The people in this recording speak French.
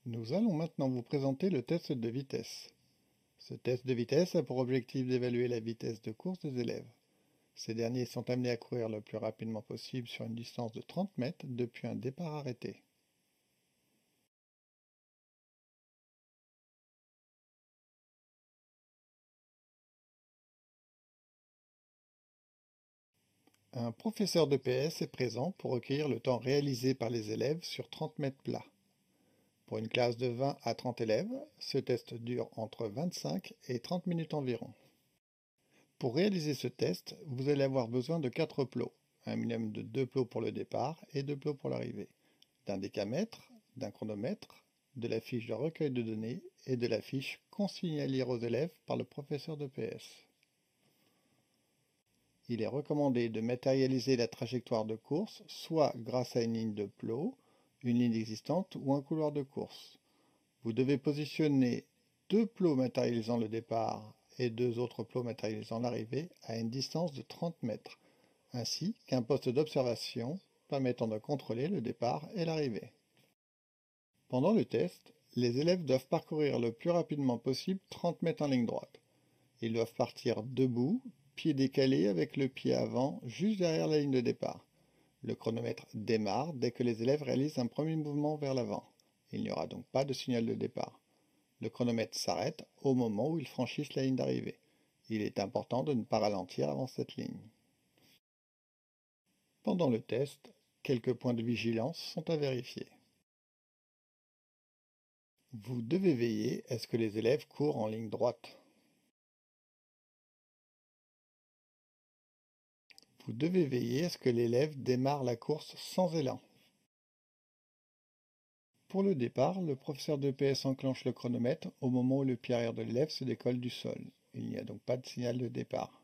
Nous allons maintenant vous présenter le test de vitesse. Ce test de vitesse a pour objectif d'évaluer la vitesse de course des élèves. Ces derniers sont amenés à courir le plus rapidement possible sur une distance de 30 mètres depuis un départ arrêté. Un professeur de PS est présent pour recueillir le temps réalisé par les élèves sur 30 mètres plats. Pour une classe de 20 à 30 élèves, ce test dure entre 25 et 30 minutes environ. Pour réaliser ce test, vous allez avoir besoin de 4 plots, un minimum de 2 plots pour le départ et 2 plots pour l'arrivée, d'un décamètre, d'un chronomètre, de la fiche de recueil de données et de la fiche consigne à lire aux élèves par le professeur de PS. Il est recommandé de matérialiser la trajectoire de course soit grâce à une ligne de plot, une ligne existante ou un couloir de course. Vous devez positionner 2 plots matérialisant le départ et 2 autres plots matérialisant l'arrivée à une distance de 30 mètres, ainsi qu'un poste d'observation permettant de contrôler le départ et l'arrivée. Pendant le test, les élèves doivent parcourir le plus rapidement possible 30 mètres en ligne droite. Ils doivent partir debout, pied décalé avec le pied avant juste derrière la ligne de départ. Le chronomètre démarre dès que les élèves réalisent un premier mouvement vers l'avant. Il n'y aura donc pas de signal de départ. Le chronomètre s'arrête au moment où ils franchissent la ligne d'arrivée. Il est important de ne pas ralentir avant cette ligne. Pendant le test, quelques points de vigilance sont à vérifier. Vous devez veiller à ce que les élèves courent en ligne droite. Vous devez veiller à ce que l'élève démarre la course sans élan. Pour le départ, le professeur de PS enclenche le chronomètre au moment où le pied arrière de l'élève se décolle du sol. Il n'y a donc pas de signal de départ.